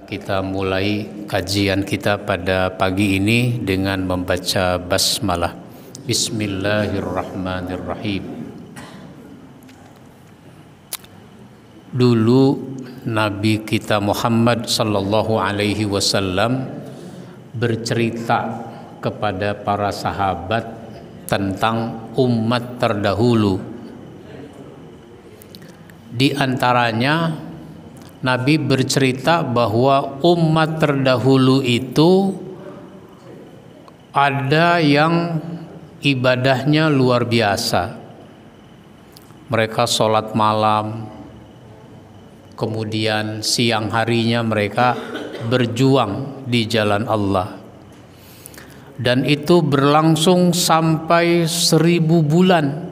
kita mulai kajian kita pada pagi ini dengan membaca basmalah. Bismillahirrahmanirrahim. Dulu Nabi kita Muhammad sallallahu alaihi wasallam bercerita kepada para sahabat tentang umat terdahulu. Di antaranya Nabi bercerita bahwa umat terdahulu itu ada yang ibadahnya luar biasa. Mereka sholat malam, kemudian siang harinya mereka berjuang di jalan Allah. Dan itu berlangsung sampai 1000 bulan.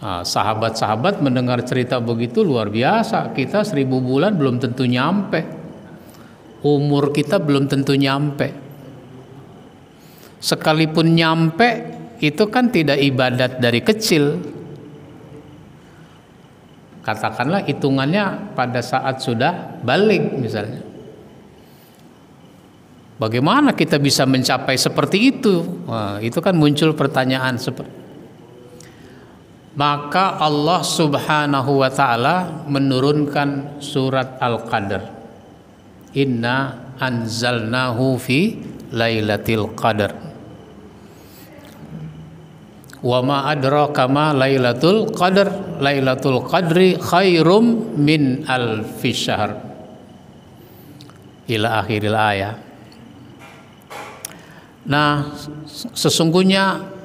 Nah, sahabat-sahabat mendengar cerita begitu luar biasa. Kita 1000 bulan belum tentu nyampe. Umur kita belum tentu nyampe. Sekalipun nyampe, itu kan tidak ibadat dari kecil. Katakanlah hitungannya pada saat sudah balik misalnya. Bagaimana kita bisa mencapai seperti itu? Nah, itu kan muncul pertanyaan seperti. Maka Allah Subhanahu wa taala menurunkan surat Al-Qadr. Inna anzalnahu fi lailatul qadar. Wa ma adraka ma lailatul qadar. Lailatul qadri khairum min alfi syahr. Ila akhiril ayat. Nah, sesungguhnya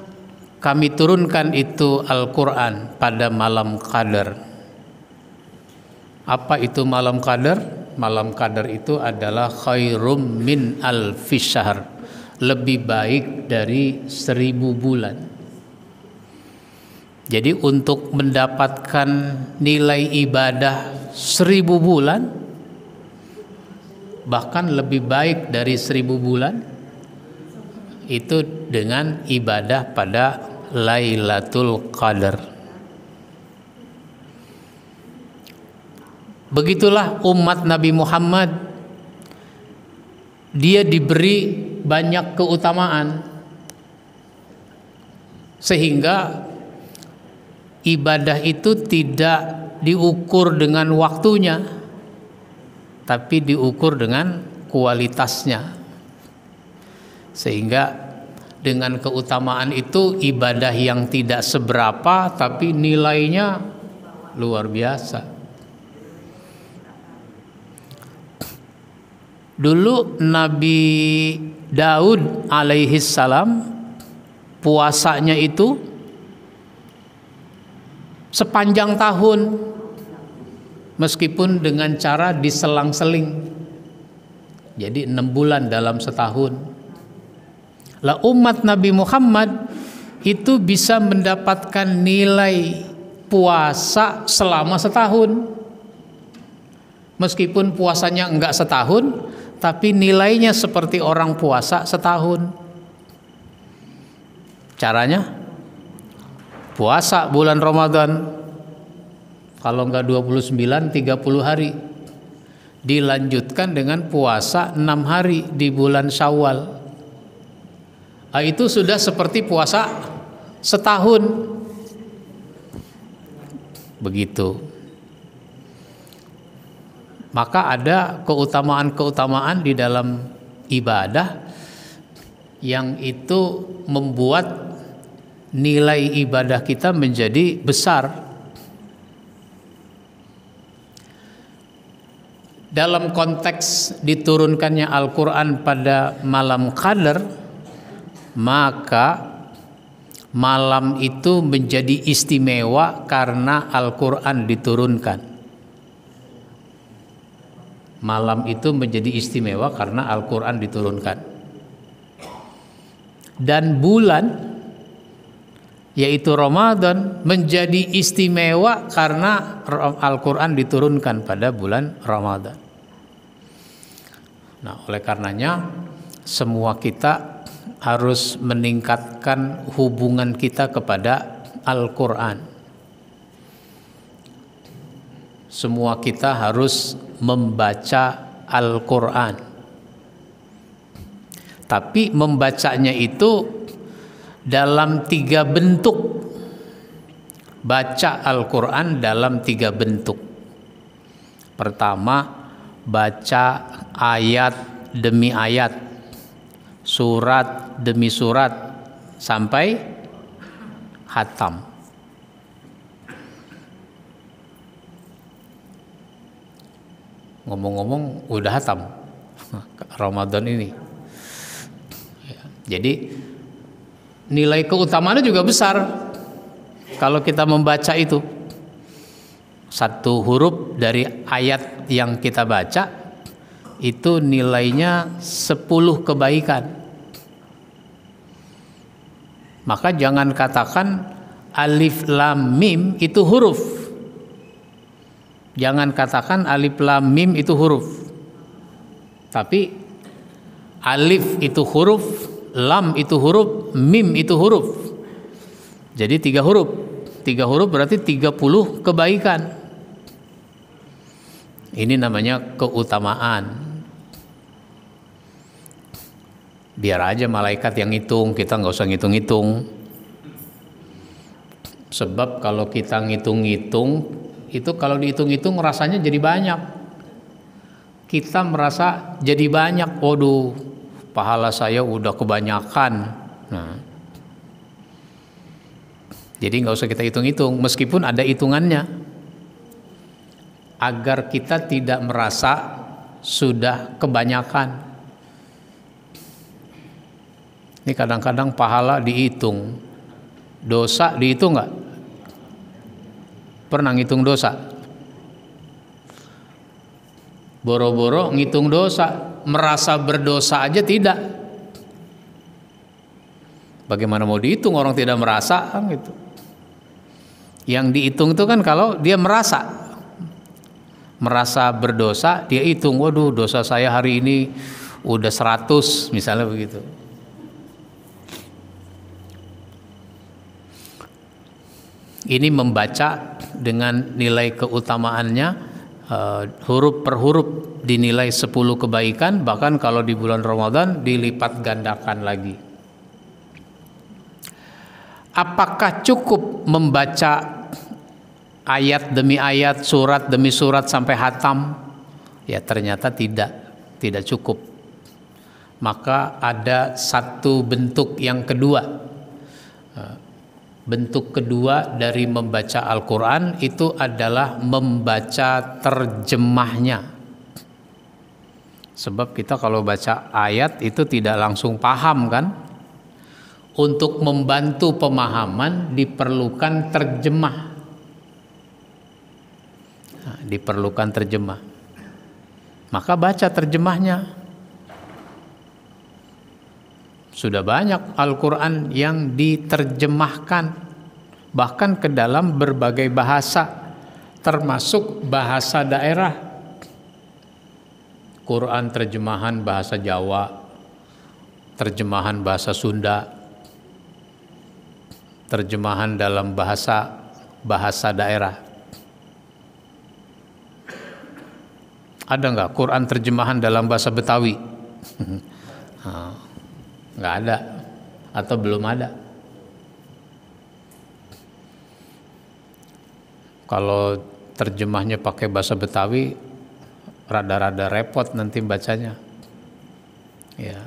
kami turunkan itu Al-Quran pada malam Qadar. Apa itu malam Qadar? Malam Qadar itu adalah khairum min alfi syahr, lebih baik dari 1000 bulan. Jadi untuk mendapatkan nilai ibadah 1000 bulan, bahkan lebih baik dari 1000 bulan, itu dengan ibadah pada Lailatul Qadar. Begitulah umat Nabi Muhammad, dia diberi banyak keutamaan sehingga ibadah itu tidak diukur dengan waktunya, tapi diukur dengan kualitasnya. Sehingga dengan keutamaan itu ibadah yang tidak seberapa tapi nilainya luar biasa. Dulu Nabi Daud alaihi salam puasanya itu sepanjang tahun, meskipun dengan cara diselang-seling. Jadi 6 bulan dalam setahun. Lah umat Nabi Muhammad itu bisa mendapatkan nilai puasa selama setahun. Meskipun puasanya enggak setahun, tapi nilainya seperti orang puasa setahun. Caranya? Puasa bulan Ramadan, kalau enggak 29, 30 hari. Dilanjutkan dengan puasa 6 hari di bulan Syawal. Itu sudah seperti puasa setahun. Begitu. Maka ada keutamaan-keutamaan di dalam ibadah yang itu membuat nilai ibadah kita menjadi besar. Dalam konteks diturunkannya Al-Quran pada malam Qadar, maka malam itu menjadi istimewa karena Al-Quran diturunkan. Malam itu menjadi istimewa karena Al-Quran diturunkan. Dan bulan, yaitu Ramadan, menjadi istimewa karena Al-Quran diturunkan pada bulan Ramadan. Nah, oleh karenanya semua kita harus meningkatkan hubungan kita kepada Al-Quran. semua kita harus membaca Al-Quran. Tapi membacanya itu dalam 3 bentuk. Baca Al-Quran dalam 3 bentuk. Pertama, baca ayat demi ayat, surat demi surat sampai khatam. Ngomong-ngomong udah khatam Ramadan ini. Jadi nilai keutamaannya juga besar kalau kita membaca itu. Satu huruf dari ayat yang kita baca itu nilainya 10 kebaikan. Maka jangan katakan alif lam mim itu huruf. Jangan katakan alif lam mim itu huruf. Tapi alif itu huruf, lam itu huruf, mim itu huruf. Jadi 3 huruf. 3 huruf berarti 30 kebaikan. Ini namanya keutamaan. Biar aja malaikat yang ngitung, kita nggak usah ngitung-ngitung. Sebab kalau kita ngitung-ngitung, itu kalau dihitung-hitung rasanya jadi banyak. Kita merasa jadi banyak, waduh, pahala saya udah kebanyakan. Nah, jadi nggak usah kita hitung-hitung, meskipun ada hitungannya, agar kita tidak merasa sudah kebanyakan. Ini kadang-kadang pahala dihitung, dosa dihitung nggak? Pernah ngitung dosa? Boro-boro ngitung dosa, merasa berdosa aja tidak. Bagaimana mau dihitung orang tidak merasa kan gitu. Yang dihitung itu kan kalau dia merasa berdosa, dia hitung, waduh dosa saya hari ini udah 100 misalnya begitu. Ini membaca dengan nilai keutamaannya, huruf per huruf dinilai 10 kebaikan, bahkan kalau di bulan Ramadan dilipat gandakan lagi. Apakah cukup membaca ayat demi ayat, surat demi surat sampai khatam? Ya ternyata tidak cukup. Maka ada satu bentuk yang kedua. Bentuk kedua dari membaca Al-Quran itu adalah membaca terjemahnya. Sebab kita kalau baca ayat itu tidak langsung paham kan? Untuk membantu pemahaman diperlukan terjemah. Nah, diperlukan terjemah. Maka baca terjemahnya. Sudah banyak Al-Quran yang diterjemahkan, bahkan ke dalam berbagai bahasa, termasuk bahasa daerah. Quran terjemahan bahasa Jawa, terjemahan bahasa Sunda, terjemahan dalam bahasa daerah. Ada nggak Quran terjemahan dalam bahasa Betawi? Nggak ada, atau belum ada. Kalau terjemahnya pakai bahasa Betawi, rada-rada repot nanti bacanya. Ya.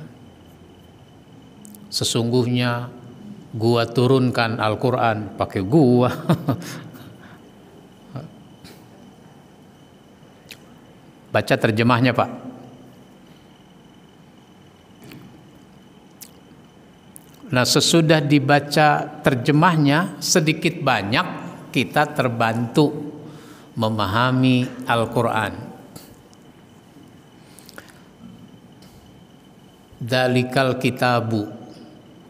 Sesungguhnya gua turunkan Al-Quran, pakai gua. Baca terjemahnya Pak. Nah sesudah dibaca terjemahnya, sedikit banyak kita terbantu memahami Al-Quran. Dalikal kitabu,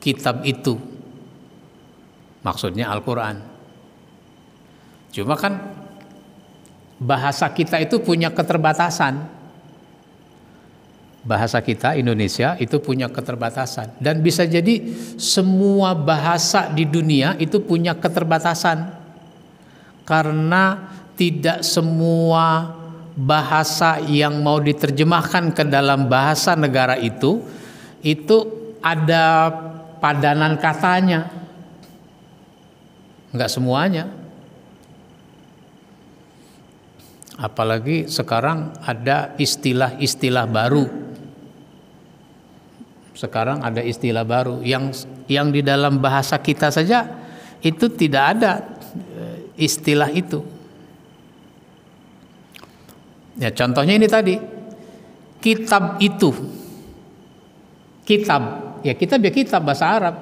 kitab itu, maksudnya Al-Quran. Cuma kan bahasa kita itu punya keterbatasan. Bahasa kita Indonesia itu punya keterbatasan, dan bisa jadi semua bahasa di dunia itu punya keterbatasan karena tidak semua bahasa yang mau diterjemahkan ke dalam bahasa negara itu ada padanan katanya. Enggak semuanya. Apalagi sekarang ada istilah-istilah baru. Sekarang ada istilah baru yang di dalam bahasa kita saja itu tidak ada istilah itu. Ya, contohnya ini tadi, kitab itu. Kitab, ya kitab bahasa Arab.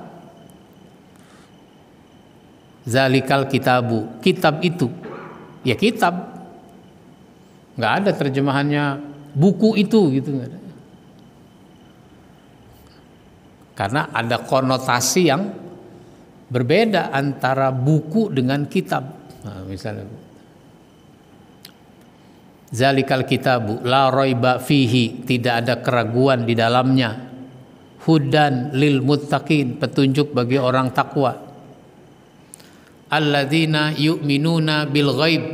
Zalikal kitabu, kitab itu. Ya kitab. Nggak ada terjemahannya buku itu gitu, nggak ada. Karena ada konotasi yang berbeda antara buku dengan kitab. Nah, misalnya Zalikal kitabu la raiba fihi, tidak ada keraguan di dalamnya. Hudan lil muttaqin, petunjuk bagi orang takwa. Alladzina yu'minuna bil ghaib,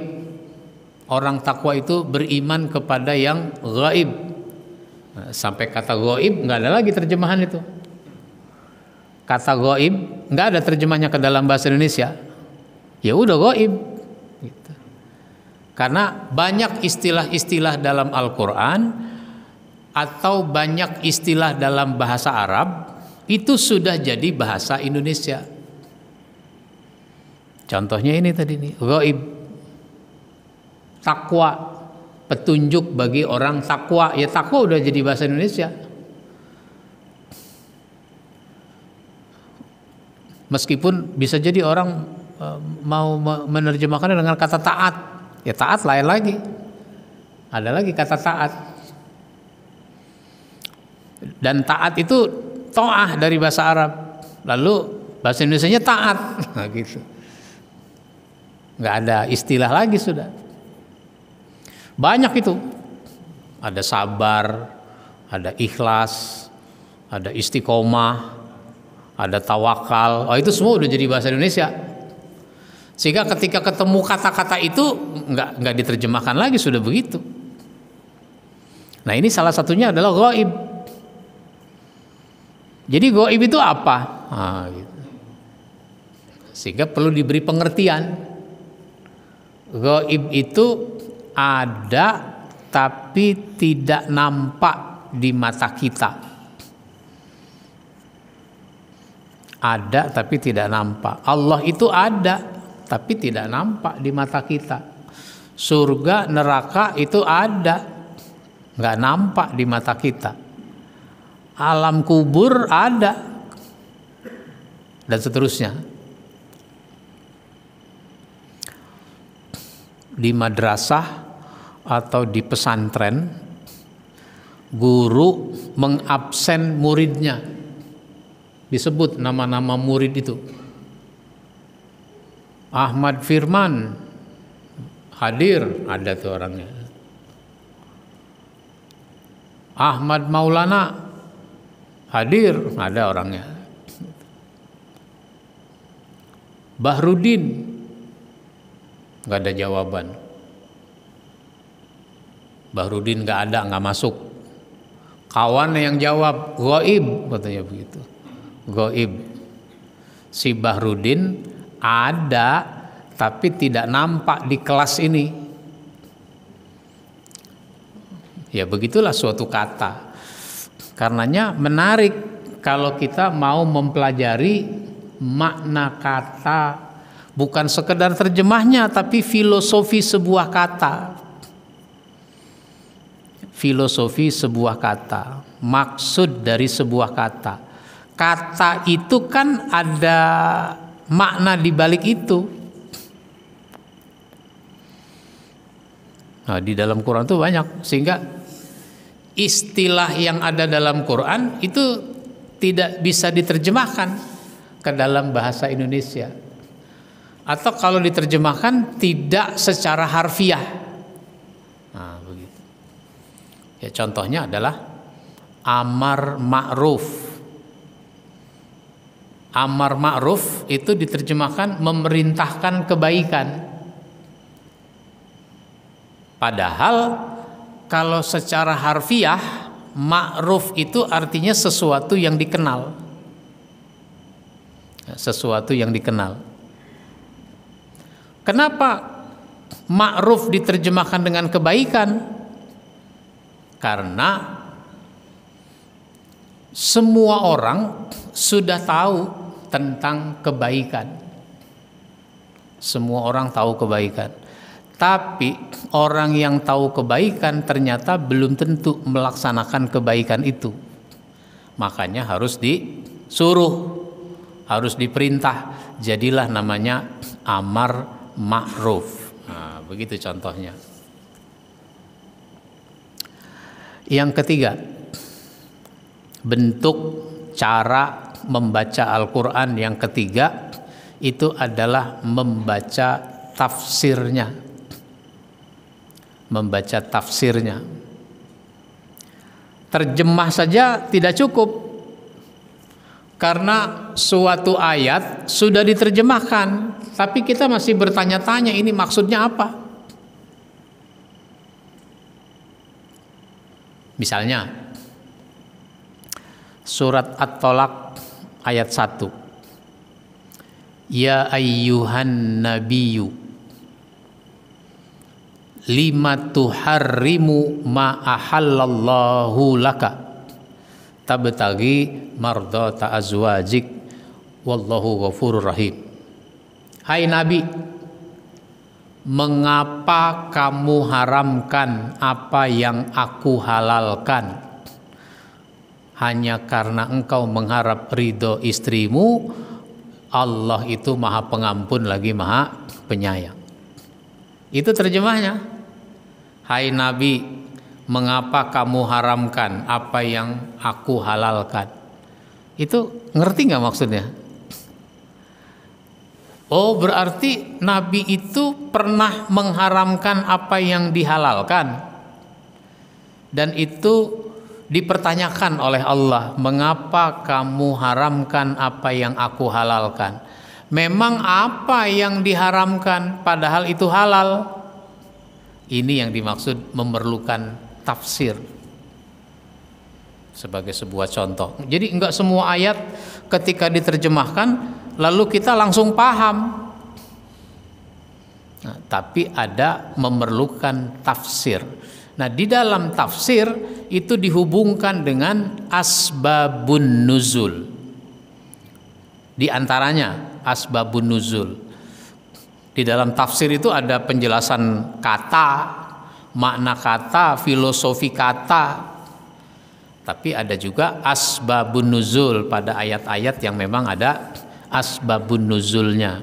orang takwa itu beriman kepada yang gaib. Nah, sampai kata gaib nggak ada lagi terjemahan itu. Kata gaib nggak ada terjemahnya ke dalam bahasa Indonesia. Ya udah gaib. Gitu. Karena banyak istilah-istilah dalam Al-Quran atau banyak istilah dalam bahasa Arab itu sudah jadi bahasa Indonesia. Contohnya ini tadi nih, gaib, takwa, petunjuk bagi orang takwa. Ya takwa udah jadi bahasa Indonesia. Meskipun bisa jadi orang mau menerjemahkannya dengan kata taat. Ya taat lain lagi. Ada lagi kata taat. Dan taat itu to'ah dari bahasa Arab. Lalu bahasa Indonesianya taat. Nah gitu. Nggak ada istilah lagi sudah. Banyak itu. Ada sabar, ada ikhlas, ada istiqomah, ada tawakal. Oh itu semua udah jadi bahasa Indonesia. Sehingga ketika ketemu kata-kata itu nggak diterjemahkan lagi, sudah begitu. Nah ini salah satunya adalah gaib. Jadi gaib itu apa? Nah, gitu. Sehingga perlu diberi pengertian. Gaib itu ada tapi tidak nampak di mata kita. Ada tapi tidak nampak. Allah itu ada tapi tidak nampak di mata kita. Surga, neraka itu ada, nggak nampak di mata kita. Alam kubur ada, dan seterusnya. Di madrasah atau di pesantren, guru mengabsen muridnya, disebut nama-nama murid itu. Ahmad Firman hadir, ada tuh orangnya. Ahmad Maulana hadir, ada orangnya. Bahrudin nggak ada jawaban. Bahrudin nggak ada, nggak masuk. Kawan yang jawab gaib, katanya begitu. Gaib. Si Bahrudin ada tapi tidak nampak di kelas ini. Ya begitulah suatu kata. Karenanya menarik kalau kita mau mempelajari makna kata, bukan sekedar terjemahnya tapi filosofi sebuah kata. Filosofi sebuah kata, maksud dari sebuah kata. Kata itu kan ada makna di balik itu. Nah, di dalam Quran itu banyak, sehingga istilah yang ada dalam Quran itu tidak bisa diterjemahkan ke dalam bahasa Indonesia. Atau kalau diterjemahkan tidak secara harfiah. Nah, begitu. Ya contohnya adalah amar ma'ruf. Amar ma'ruf itu diterjemahkan memerintahkan kebaikan. Padahal kalau secara harfiah ma'ruf itu artinya sesuatu yang dikenal. Sesuatu yang dikenal. Kenapa ma'ruf diterjemahkan dengan kebaikan? Karena semua orang sudah tahu tentang kebaikan. Semua orang tahu kebaikan. Tapi orang yang tahu kebaikan ternyata belum tentu melaksanakan kebaikan itu. Makanya harus disuruh, harus diperintah. Jadilah namanya amar ma'ruf. Nah, begitu contohnya. Yang ketiga, bentuk cara membaca Al-Quran yang ketiga itu adalah membaca tafsirnya. Membaca tafsirnya. Terjemah saja tidak cukup, karena suatu ayat sudah diterjemahkan, tapi kita masih bertanya-tanya ini maksudnya apa. Misalnya surat At-Tolak ayat 1. Ya ayyuhan nabiyyu lima tuharrimu ma ahallallahu laka tabtaghi mardata azwajik wallahu ghafurur rahim. Hai Nabi, mengapa kamu haramkan apa yang aku halalkan? Hanya karena engkau mengharap ridho istrimu. Allah itu maha pengampun lagi maha penyayang. Itu terjemahnya. Hai Nabi, mengapa kamu haramkan apa yang aku halalkan? Itu ngerti nggak maksudnya? Oh, berarti Nabi itu pernah mengharamkan apa yang dihalalkan. Dan itu dipertanyakan oleh Allah, mengapa kamu haramkan apa yang aku halalkan? Memang apa yang diharamkan padahal itu halal? Ini yang dimaksud memerlukan tafsir sebagai sebuah contoh. Jadi enggak semua ayat ketika diterjemahkan lalu kita langsung paham. Nah, tapi ada memerlukan tafsir. Nah, di dalam tafsir itu dihubungkan dengan asbabun nuzul. Di antaranya asbabun nuzul. Di dalam tafsir itu ada penjelasan kata, makna kata, filosofi kata. Tapi ada juga asbabun nuzul pada ayat-ayat yang memang ada asbabun nuzulnya.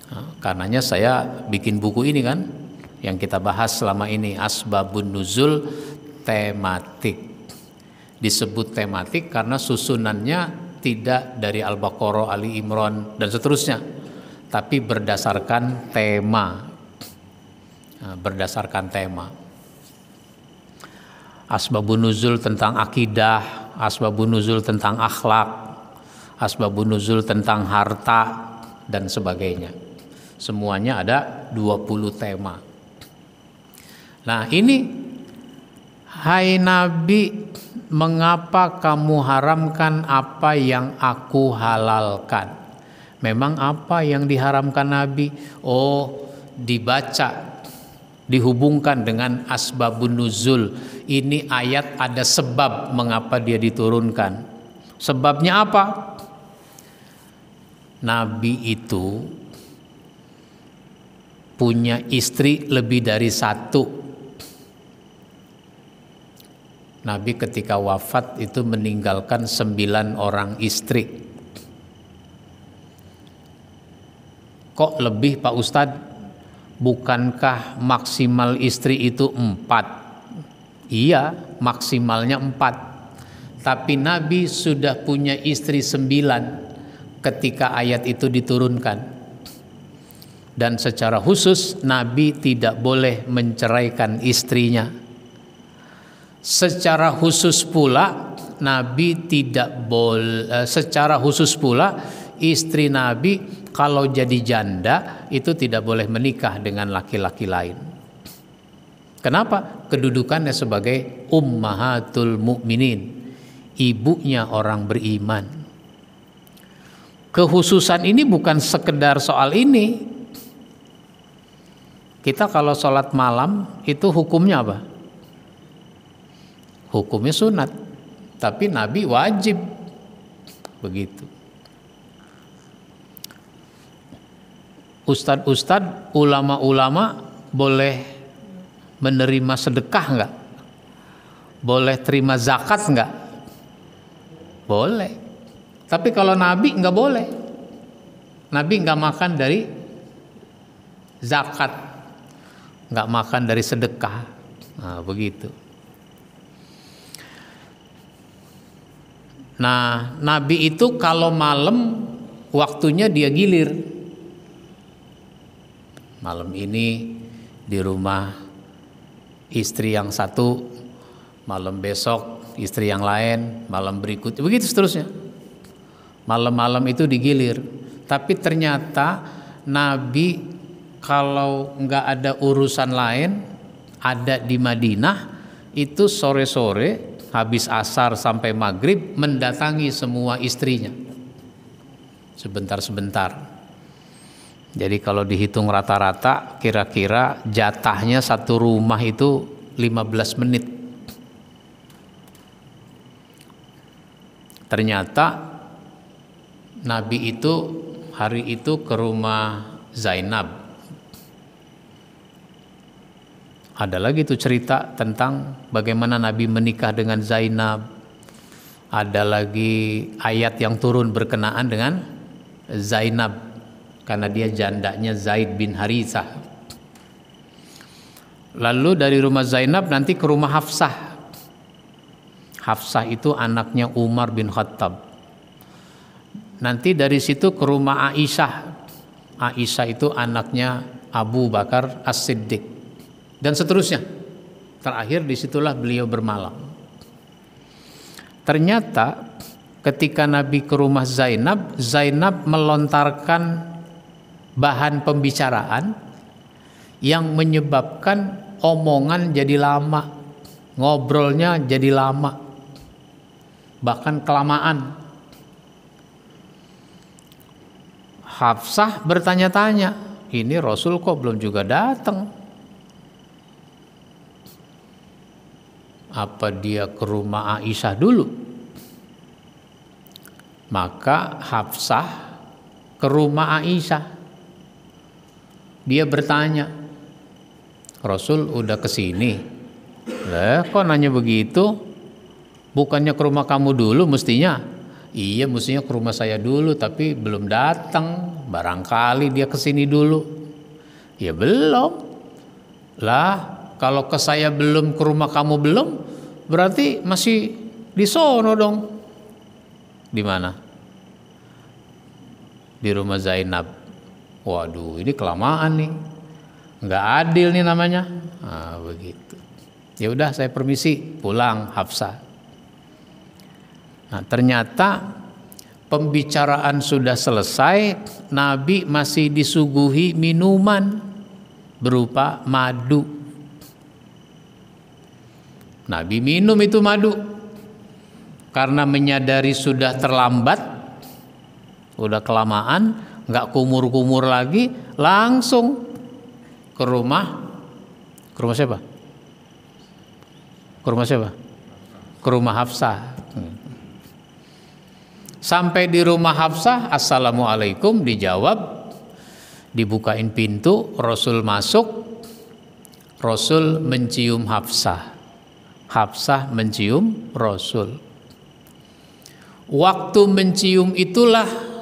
Nah, karenanya saya bikin buku ini kan, yang kita bahas selama ini, asbabun nuzul tematik. Disebut tematik karena susunannya tidak dari Al-Baqarah, Ali Imran dan seterusnya, tapi berdasarkan tema. Nah, berdasarkan tema. Asbabun nuzul tentang akidah, asbabun nuzul tentang akhlak, asbabun nuzul tentang harta dan sebagainya. Semuanya ada 20 tema. Nah, ini, hai Nabi, mengapa kamu haramkan apa yang aku halalkan? Memang apa yang diharamkan Nabi? Oh, dibaca, dihubungkan dengan asbabun nuzul. Ini ayat ada sebab mengapa dia diturunkan. Sebabnya apa? Nabi itu punya istri lebih dari satu. Nabi ketika wafat itu meninggalkan 9 orang istri. Kok lebih Pak Ustadz? Bukankah maksimal istri itu 4? Iya, maksimalnya 4. Tapi Nabi sudah punya istri 9 ketika ayat itu diturunkan. Dan secara khusus Nabi tidak boleh menceraikan istrinya. Secara khusus pula Nabi tidak boleh, secara khusus pula istri Nabi kalau jadi janda itu tidak boleh menikah dengan laki-laki lain. Kenapa? Kedudukannya sebagai ummahatul mukminin, ibunya orang beriman. Kehususan ini bukan sekedar soal ini. Kita kalau sholat malam itu hukumnya apa? Hukumnya sunat, tapi Nabi wajib. Begitu. Ustadz, ulama-ulama boleh menerima sedekah enggak? Boleh terima zakat enggak? Boleh. Tapi kalau Nabi enggak boleh. Nabi enggak makan dari zakat, enggak makan dari sedekah. Nah, begitu. Nah, Nabi itu kalau malam waktunya dia gilir. Malam ini di rumah istri yang satu, malam besok istri yang lain, malam berikutnya, begitu seterusnya. Malam-malam itu digilir. Tapi ternyata Nabi kalau nggak ada urusan lain, ada di Madinah, itu sore-sore habis asar sampai maghrib mendatangi semua istrinya. Sebentar-sebentar. Jadi kalau dihitung rata-rata kira-kira jatahnya satu rumah itu 15 menit. Ternyata Nabi itu hari itu ke rumah Zainab. Ada lagi tuh cerita tentang bagaimana Nabi menikah dengan Zainab. Ada lagi ayat yang turun berkenaan dengan Zainab, karena dia jandanya Zaid bin Harithah. Lalu dari rumah Zainab nanti ke rumah Hafsah. Hafsah itu anaknya Umar bin Khattab. Nanti dari situ ke rumah Aisyah. Aisyah itu anaknya Abu Bakar As-Siddiq. Dan seterusnya. Terakhir disitulah beliau bermalam. Ternyata ketika Nabi ke rumah Zainab, Zainab melontarkan bahan pembicaraan yang menyebabkan omongan jadi lama, ngobrolnya jadi lama, bahkan kelamaan. Hafsah bertanya-tanya, ini Rasul kok belum juga datang? Apa dia ke rumah Aisyah dulu? Maka Hafsah ke rumah Aisyah. Dia bertanya, Rasul udah kesini? Lah kok nanya begitu? Bukannya ke rumah kamu dulu mestinya? Iya mestinya ke rumah saya dulu tapi belum datang. Barangkali dia kesini dulu. Ya belum. Lah kalau ke saya belum, ke rumah kamu belum, berarti masih di sono dong. Di mana? Di rumah Zainab. Waduh, ini kelamaan nih, nggak adil nih namanya. Nah, begitu. Ya udah, saya permisi, pulang Hafsah. Nah, ternyata pembicaraan sudah selesai, Nabi masih disuguhi minuman berupa madu. Nabi minum itu madu karena menyadari sudah terlambat, udah kelamaan. Nggak kumur-kumur lagi, langsung ke rumah siapa? Ke rumah siapa? Ke rumah Hafsah. Sampai di rumah Hafsah, Assalamualaikum, dijawab, dibukain pintu, Rasul masuk, Rasul mencium Hafsah, Hafsah mencium Rasul. Waktu mencium itulah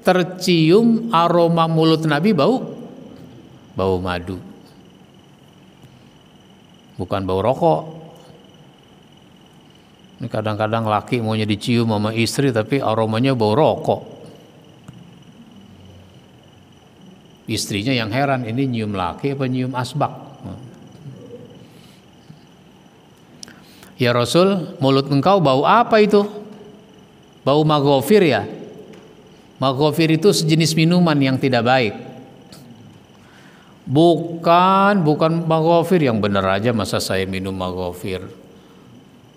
tercium aroma mulut Nabi bau madu, bukan bau rokok. Ini kadang-kadang laki maunya dicium sama istri tapi aromanya bau rokok. Istrinya yang heran, ini nyium laki apa nyium asbak? Ya Rasul, mulut engkau bau apa itu? Bau maghfir ya? Maghfir itu sejenis minuman yang tidak baik. Bukan maghofir, yang benar aja masa saya minum maghofir.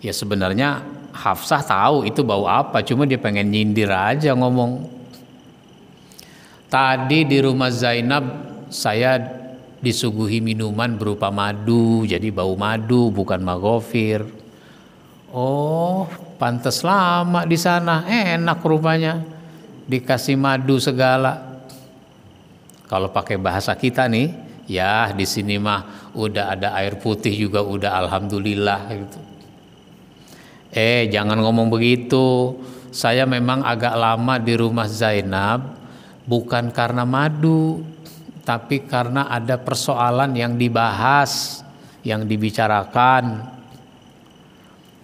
Ya sebenarnya Hafsah tahu itu bau apa, cuma dia pengen nyindir aja ngomong. Tadi di rumah Zainab saya disuguhi minuman berupa madu, jadi bau madu bukan maghofir. Oh, pantes lama di sana, enak rupanya, dikasih madu segala. Kalau pakai bahasa kita nih, ya di sini mah udah ada air putih juga udah alhamdulillah gitu. Jangan ngomong begitu. Saya memang agak lama di rumah Zainab bukan karena madu, tapi karena ada persoalan yang dibahas, yang dibicarakan.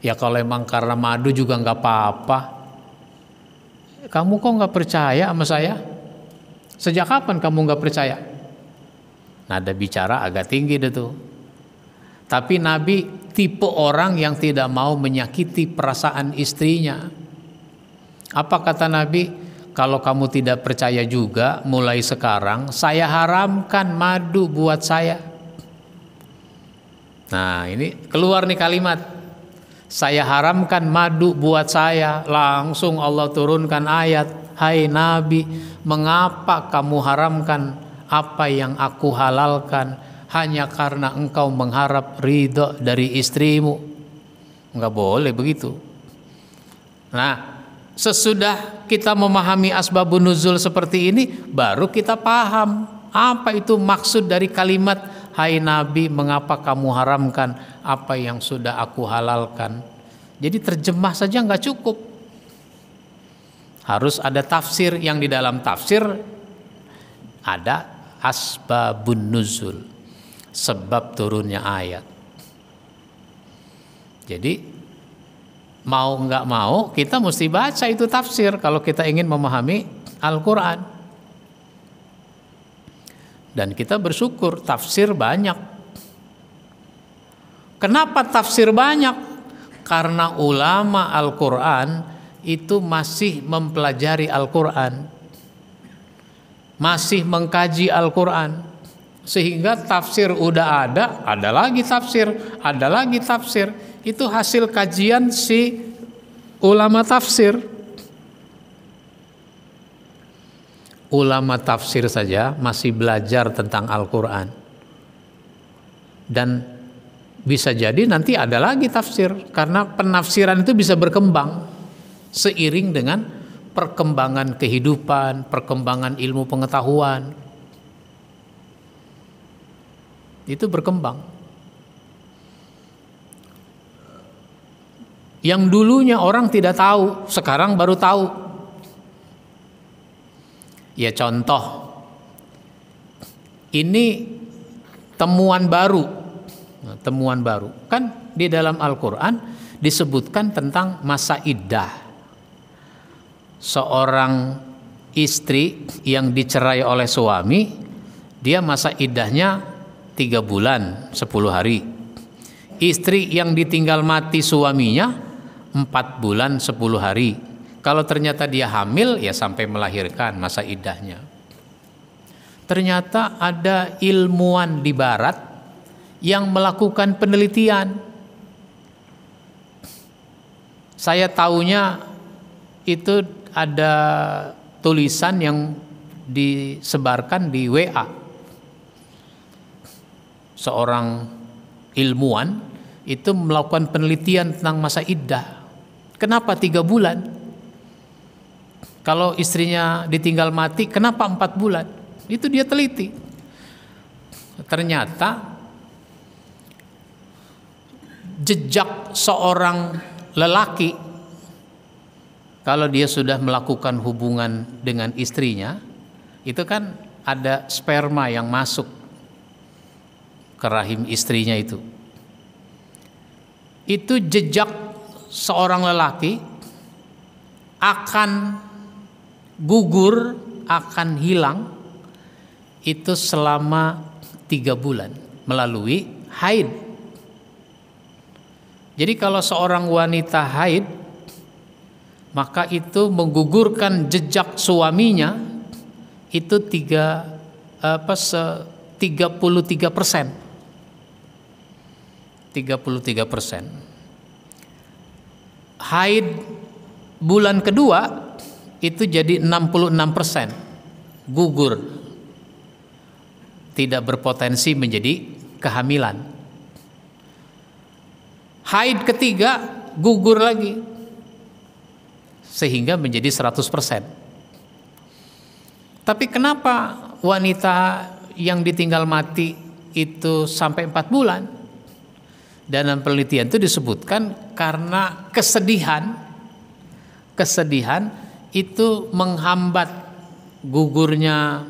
Ya kalau emang karena madu juga nggak apa-apa. Kamu kok nggak percaya sama saya? Sejak kapan kamu nggak percaya? Nada bicara agak tinggi deh tuh. Tapi Nabi tipe orang yang tidak mau menyakiti perasaan istrinya. Apa kata Nabi? Kalau kamu tidak percaya juga, mulai sekarang saya haramkan madu buat saya. Nah ini keluar nih kalimat, saya haramkan madu buat saya. Langsung Allah turunkan ayat, hai Nabi, mengapa kamu haramkan apa yang aku halalkan? Hanya karena engkau mengharap ridho dari istrimu. Enggak boleh begitu. Nah, sesudah kita memahami asbabun nuzul seperti ini, baru kita paham apa itu maksud dari kalimat hai Nabi, mengapa kamu haramkan apa yang sudah aku halalkan. Jadi terjemah saja enggak cukup. Harus ada tafsir, yang di dalam tafsir ada asbabun nuzul, sebab turunnya ayat. Jadi mau nggak mau kita mesti baca itu tafsir kalau kita ingin memahami Al-Quran. Dan kita bersyukur tafsir banyak. Kenapa tafsir banyak? Karena ulama Al-Quran itu masih mempelajari Al-Quran, masih mengkaji Al-Quran. Sehingga tafsir udah ada lagi tafsir, ada lagi tafsir. Itu hasil kajian si ulama tafsir. Ulama tafsir saja masih belajar tentang Al-Quran. Dan bisa jadi nanti ada lagi tafsir, karena penafsiran itu bisa berkembang seiring dengan perkembangan kehidupan, perkembangan ilmu pengetahuan. Itu berkembang. Yang dulunya orang tidak tahu, sekarang baru tahu. Ya contoh, ini temuan baru. Temuan baru. Kan di dalam Al-Quran disebutkan tentang masa iddah. Seorang istri yang dicerai oleh suami, dia masa iddahnya 3 bulan 10 hari. Istri yang ditinggal mati suaminya 4 bulan 10 hari. Kalau ternyata dia hamil, ya sampai melahirkan masa iddahnya. Ternyata ada ilmuwan di barat yang melakukan penelitian. Saya tahunya itu ada tulisan yang disebarkan di WA. Seorang ilmuwan itu melakukan penelitian tentang masa iddah. Kenapa 3 bulan? Kalau istrinya ditinggal mati, kenapa 4 bulan? Itu dia teliti. Ternyata jejak seorang lelaki kalau dia sudah melakukan hubungan dengan istrinya, itu kan ada sperma yang masuk ke rahim istrinya itu. Itu jejak seorang lelaki akan gugur, akan hilang itu selama 3 bulan melalui haid. Jadi kalau seorang wanita haid, maka itu menggugurkan jejak suaminya itu 3 33%. 33%. Haid bulan kedua itu jadi 66%, gugur, tidak berpotensi menjadi kehamilan. Haid ketiga gugur lagi sehingga menjadi 100%. Tapi kenapa wanita yang ditinggal mati itu sampai 4 bulan? Dalam penelitian itu disebutkan karena kesedihan itu menghambat gugurnya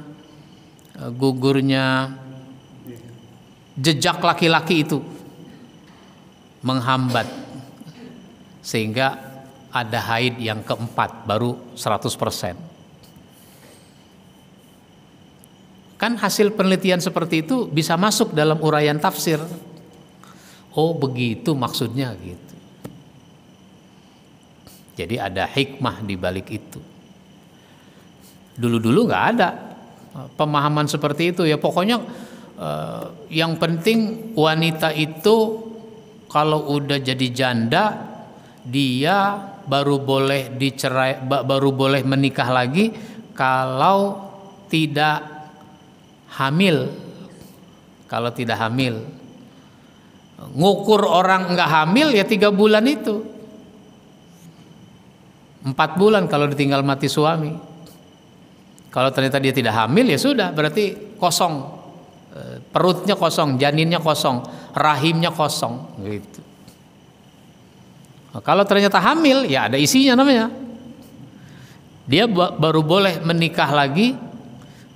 jejak laki-laki itu, menghambat sehingga ada haid yang keempat baru 100%. Kan hasil penelitian seperti itu bisa masuk dalam uraian tafsir. Oh begitu maksudnya gitu. Jadi ada hikmah di balik itu. Dulu-dulu nggak ada pemahaman seperti itu ya. Pokoknya yang penting wanita itu kalau udah jadi janda dia baru boleh dicerai, baru boleh menikah lagi kalau tidak hamil. Kalau tidak hamil. Ngukur orang nggak hamil ya 3 bulan itu, 4 bulan kalau ditinggal mati suami. Kalau ternyata dia tidak hamil ya sudah, berarti kosong, perutnya kosong, janinnya kosong, rahimnya kosong gitu. Nah, kalau ternyata hamil ya ada isinya namanya. Dia baru boleh menikah lagi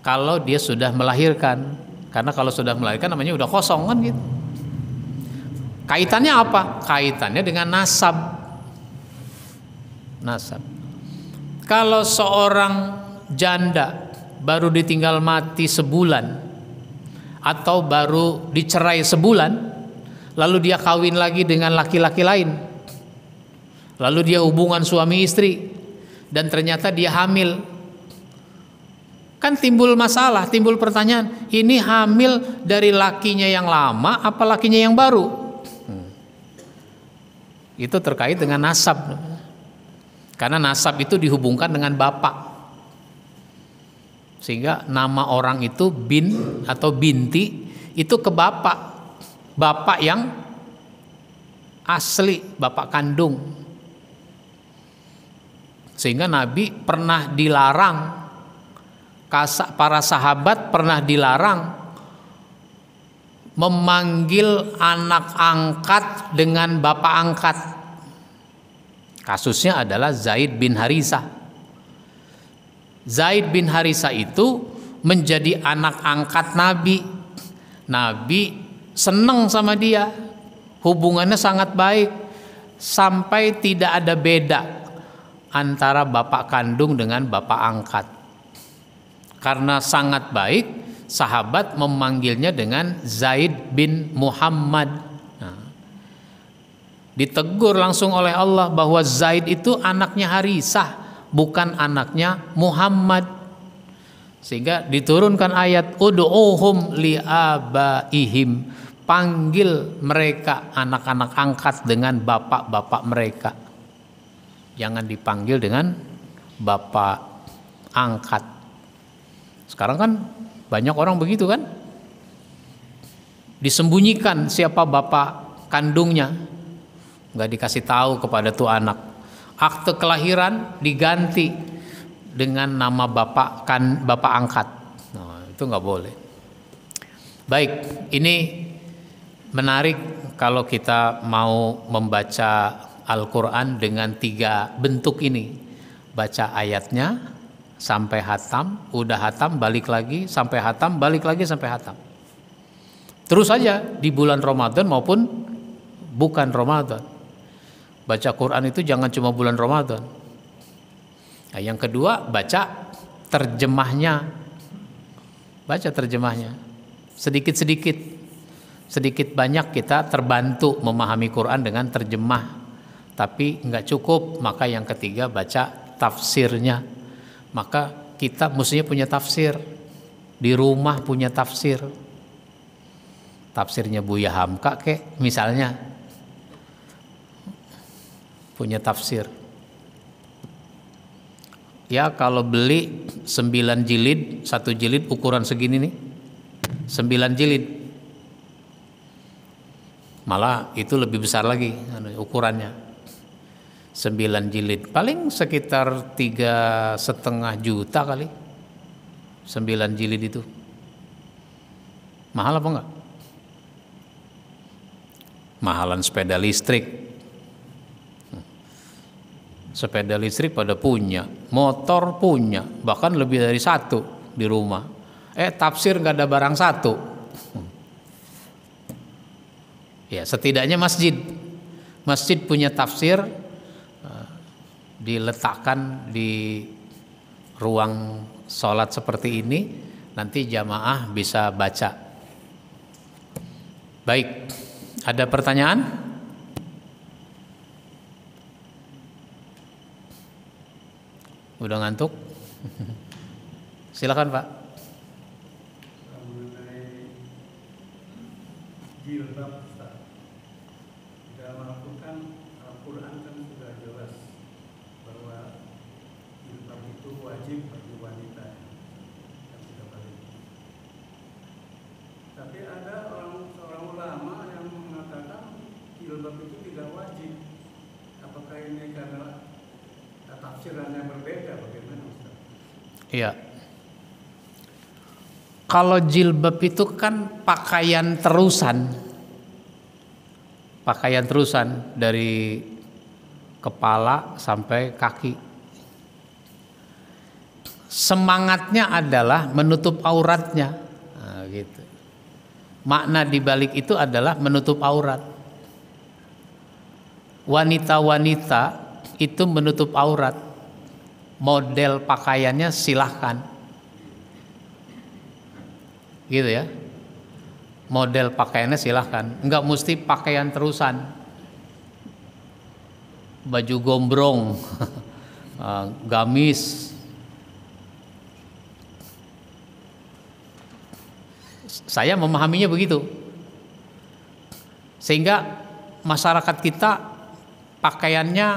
kalau dia sudah melahirkan, karena kalau sudah melahirkan namanya udah kosong kan gitu. Kaitannya apa? Kaitannya dengan nasab. Nasab. Kalau seorang janda baru ditinggal mati sebulan atau baru dicerai sebulan, lalu dia kawin lagi dengan laki-laki lain, lalu dia hubungan suami istri dan ternyata dia hamil, kan timbul masalah, timbul pertanyaan, ini hamil dari lakinya yang lama apa lakinya yang baru? Itu terkait dengan nasab. Karena nasab itu dihubungkan dengan bapak. Sehingga nama orang itu bin atau binti itu ke bapak. Bapak yang asli, bapak kandung. Sehingga Nabi pernah dilarang, para sahabat pernah dilarang memanggil anak angkat dengan bapak angkat. Kasusnya adalah Zaid bin Harisah. Zaid bin Harisah itu menjadi anak angkat Nabi. Nabi senang sama dia, hubungannya sangat baik, sampai tidak ada beda antara bapak kandung dengan bapak angkat. Karena sangat baik, sahabat memanggilnya dengan Zaid bin Muhammad. Nah, ditegur langsung oleh Allah bahwa Zaid itu anaknya Harisah, bukan anaknya Muhammad. Sehingga diturunkan ayat ud'uhum liabaihim, panggil mereka anak-anak angkat dengan bapak-bapak mereka. Jangan dipanggil dengan bapak angkat. Sekarang kan banyak orang begitu kan, disembunyikan siapa bapak kandungnya, nggak dikasih tahu kepada tuh anak. Akte kelahiran diganti dengan nama bapak angkat. Nah, itu nggak boleh. Baik, ini menarik kalau kita mau membaca Al-Quran dengan 3 bentuk ini. Baca ayatnya sampai hatam, udah hatam balik lagi, sampai hatam balik lagi, sampai hatam. Terus saja di bulan Ramadan maupun bukan Ramadan. Baca Quran itu jangan cuma bulan Ramadan. Nah, yang kedua, baca terjemahnya. Baca terjemahnya. Sedikit-sedikit, sedikit banyak kita terbantu memahami Quran dengan terjemah. Tapi nggak cukup, maka yang ketiga baca tafsirnya. Maka kita mestinya punya tafsir, di rumah punya tafsir, tafsirnya Buya Hamka kek misalnya, punya tafsir. Ya kalau beli 9 jilid, 1 jilid ukuran segini nih, 9 jilid, malah itu lebih besar lagi ukurannya. 9 jilid paling sekitar 3,5 juta kali. 9 jilid itu mahal apa enggak? Mahalan sepeda listrik. Sepeda listrik pada punya, motor punya, bahkan lebih dari 1 di rumah. Tafsir nggak ada barang 1. Ya setidaknya masjid punya tafsir, diletakkan di ruang sholat seperti ini, nanti jamaah bisa baca. Baik, ada pertanyaan? Udah ngantuk? Silakan Pak. Mengenai jilbab, Ustaz. Dalam Al-Quran kan sudah jelas bahwa jilbab itu wajib bagi wanita yang tidak balik. Tapi ada seorang ulama yang mengatakan jilbab itu tidak wajib. Apakah ini karena tafsirannya berbeda, bagaimana Ustaz? Iya. Kalau jilbab itu kan pakaian terusan. Pakaian terusan dari kepala sampai kaki. Semangatnya adalah menutup auratnya. Nah, gitu. Makna dibalik itu adalah menutup aurat. Wanita-wanita itu menutup aurat. Model pakaiannya silahkan. Gitu ya. Model pakaiannya silahkan. Enggak mesti pakaian terusan. Baju gombrong, gamis. Saya memahaminya begitu. Sehingga masyarakat kita pakaiannya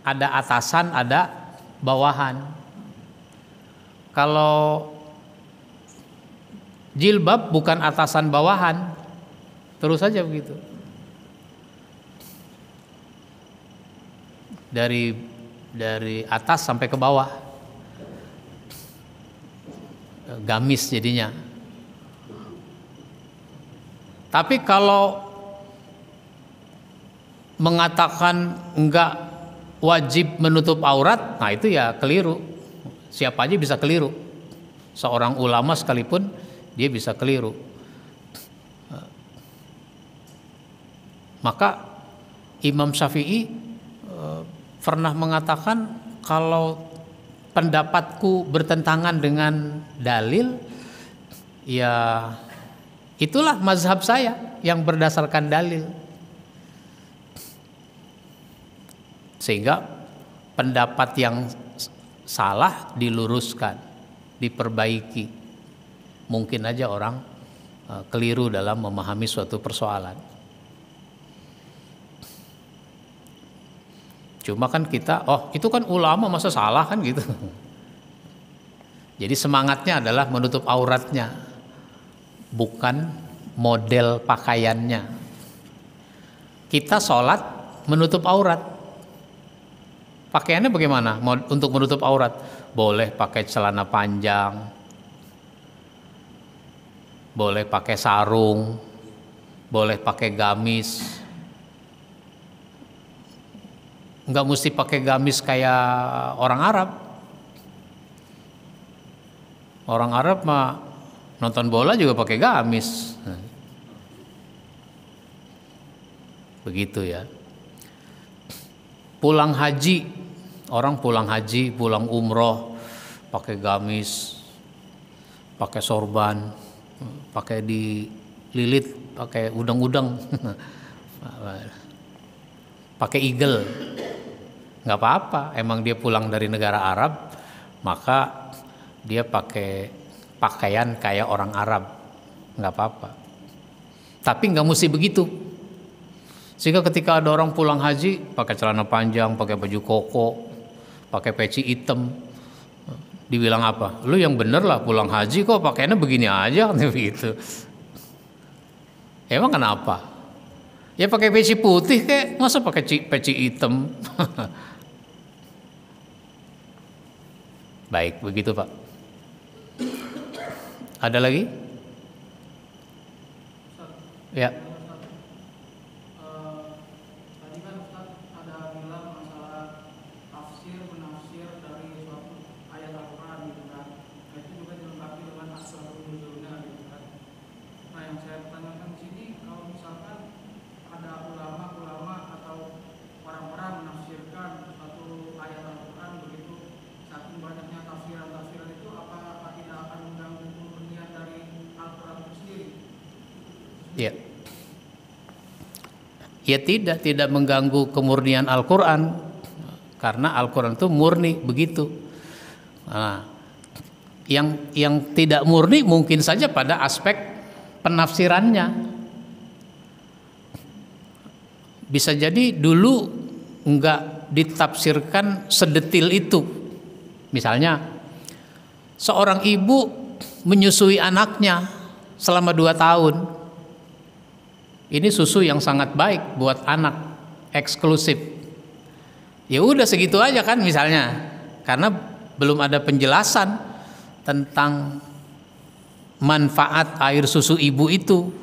ada atasan, ada bawahan. Kalau jilbab bukan atasan bawahan, terus saja begitu. Dari atas sampai ke bawah. Gamis jadinya. Tapi kalau mengatakan enggak wajib menutup aurat, nah itu ya keliru. Siapa aja bisa keliru. Seorang ulama sekalipun dia bisa keliru. Maka Imam Syafi'i pernah mengatakan kalau pendapatku bertentangan dengan dalil, ya itulah mazhab saya yang berdasarkan dalil. Sehingga pendapat yang salah diluruskan, diperbaiki. Mungkin aja orang keliru dalam memahami suatu persoalan. Cuma kan kita, itu kan ulama masa salah kan gitu. Jadi semangatnya adalah menutup auratnya, bukan model pakaiannya. Kita sholat menutup aurat. Pakaiannya bagaimana untuk menutup aurat? Boleh pakai celana panjang, boleh pakai sarung, boleh pakai gamis. Enggak mesti pakai gamis kayak orang Arab. Orang Arab mah nonton bola juga pakai gamis. Begitu ya. Pulang haji, orang pulang haji, pulang umroh pakai gamis, pakai sorban, pakai dililit, pakai udang-udang, pakai eagle, nggak apa-apa. Emang dia pulang dari negara Arab, maka dia pakai pakaian kayak orang Arab, nggak apa-apa. Tapi nggak mesti begitu. Sehingga ketika ada orang pulang haji pakai celana panjang, pakai baju koko, pakai peci hitam, dibilang apa? Lu yang bener lah pulang haji kok pakainya begini aja gitu. Emang kenapa? Ya pakai peci putih kek, masa pakai peci hitam? Baik, begitu Pak. Ada lagi? Ya. Tadi kan Ustaz ada bilang masalah tafsir menafsir dari suatu ayat Al-Quran gitu kan. Nah, itu juga dilengkapi dengan asbabun nuzulnya gitu kan. Nah, yang saya tanyakan di sini, kalau misalkan ada ulama-ulama atau orang-orang menafsirkan suatu ayat Al-Quran begitu, saking banyaknya tafsiran-tafsiran itu, apakah tidak akan mengganggu kemurnian dari Al-Quran itu sendiri? Ya. Ya tidak mengganggu kemurnian Al-Quran, karena Al-Quran itu murni begitu. Nah, yang tidak murni mungkin saja pada aspek penafsirannya. Bisa jadi dulu enggak ditafsirkan sedetil itu. Misalnya seorang ibu menyusui anaknya selama 2 tahun. Ini susu yang sangat baik buat anak, eksklusif. Ya udah segitu aja kan misalnya. Karena belum ada penjelasan tentang manfaat air susu ibu itu.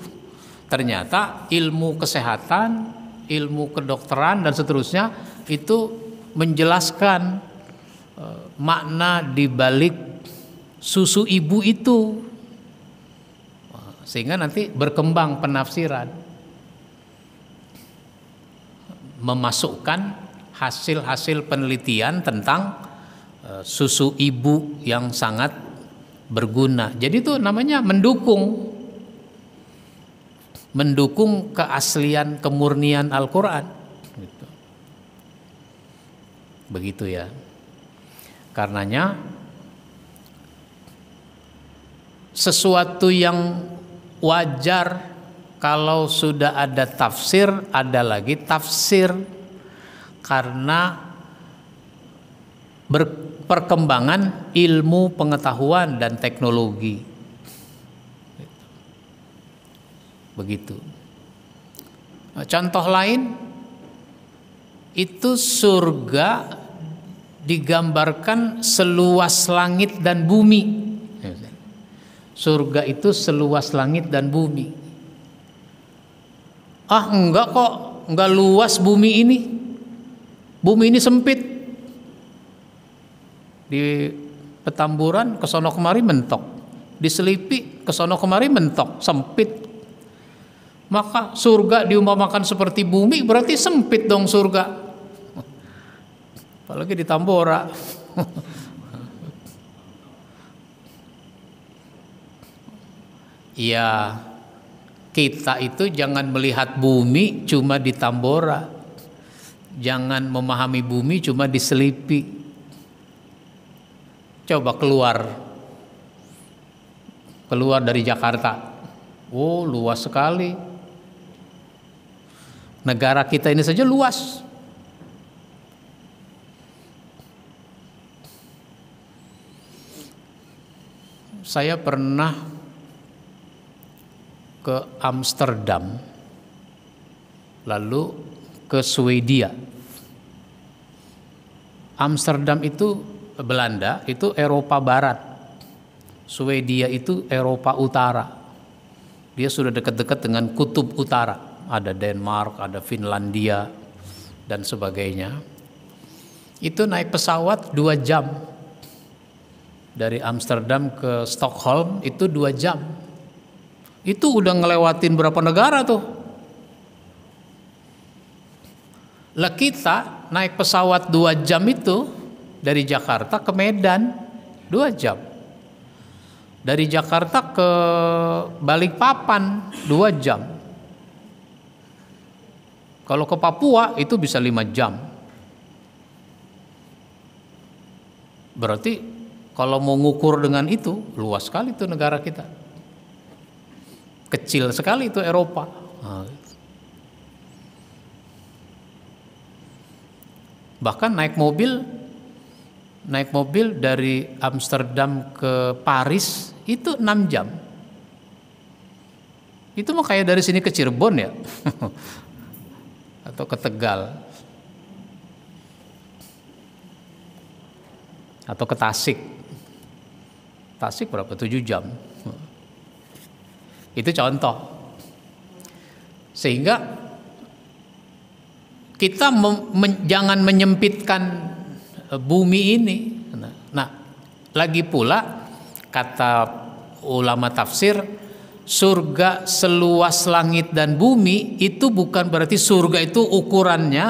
Ternyata ilmu kesehatan, ilmu kedokteran dan seterusnya itu menjelaskan makna di balik susu ibu itu. Sehingga nanti berkembang penafsiran, memasukkan hasil-hasil penelitian tentang susu ibu yang sangat berguna. Jadi itu namanya mendukung keaslian kemurnian Al-Quran. Begitu ya. Karenanya sesuatu yang wajar kalau sudah ada tafsir, ada lagi tafsir, karena perkembangan ilmu pengetahuan dan teknologi. Begitu. Contoh lain itu surga digambarkan seluas langit dan bumi. Surga itu seluas langit dan bumi. Ah enggak kok, enggak luas bumi ini. Bumi ini sempit. Di Petamburan kesono kemari mentok, di Selipi kesono kemari mentok, sempit. Maka surga diumpamakan seperti bumi, berarti sempit dong surga. Apalagi di Tambora. Ya, kita itu jangan melihat bumi cuma di Tambora, jangan memahami bumi cuma di Selipi. Coba keluar dari Jakarta, oh luas sekali. Negara kita ini saja luas. Saya pernah ke Amsterdam, lalu ke Swedia. Amsterdam itu Belanda, itu Eropa Barat. Swedia itu Eropa Utara. Dia sudah dekat-dekat dengan kutub utara. Ada Denmark, ada Finlandia dan sebagainya. Itu naik pesawat 2 jam. Dari Amsterdam ke Stockholm itu 2 jam. Itu udah ngelewatin berapa negara tuh. Lah kita naik pesawat 2 jam itu dari Jakarta ke Medan 2 jam. Dari Jakarta ke Balikpapan 2 jam. Kalau ke Papua itu bisa 5 jam. Berarti kalau mau ngukur dengan itu luas sekali tuh negara kita. kecil sekali itu Eropa. Bahkan naik mobil dari Amsterdam ke Paris itu 6 jam. Itu mah kayak dari sini ke Cirebon ya. Atau ke Tegal. Atau ke Tasik. Tasik berapa? 7 jam. Itu contoh. Sehingga kita jangan menyempitkan bumi ini. Nah, lagi pula kata ulama tafsir, surga seluas langit dan bumi itu bukan berarti surga itu ukurannya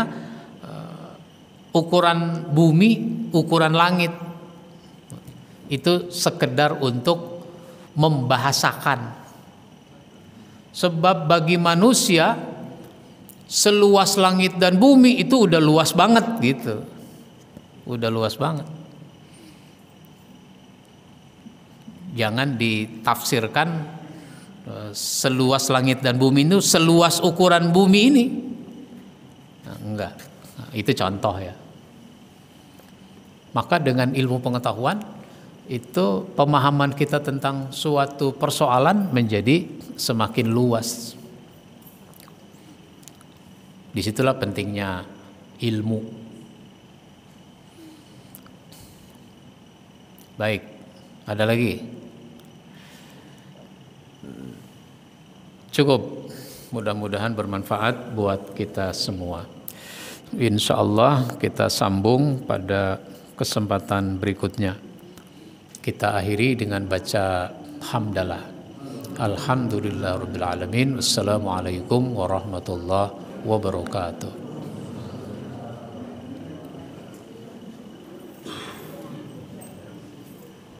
ukuran bumi, ukuran langit. Itu sekedar untuk membahasakan. Sebab bagi manusia seluas langit dan bumi itu udah luas banget gitu. Udah luas banget. Jangan ditafsirkan seluas langit dan bumi itu seluas ukuran bumi ini. Nah, enggak. Nah, itu contoh ya. Maka dengan ilmu pengetahuan itu pemahaman kita tentang suatu persoalan menjadi semakin luas. Disitulah pentingnya ilmu. Baik, ada lagi? Cukup. Mudah-mudahan bermanfaat buat kita semua. Insya Allah kita sambung pada kesempatan berikutnya. Kita akhiri dengan baca hamdalah. Alhamdulillahirabbil alamin. Wassalamualaikum warahmatullahi wabarakatuh.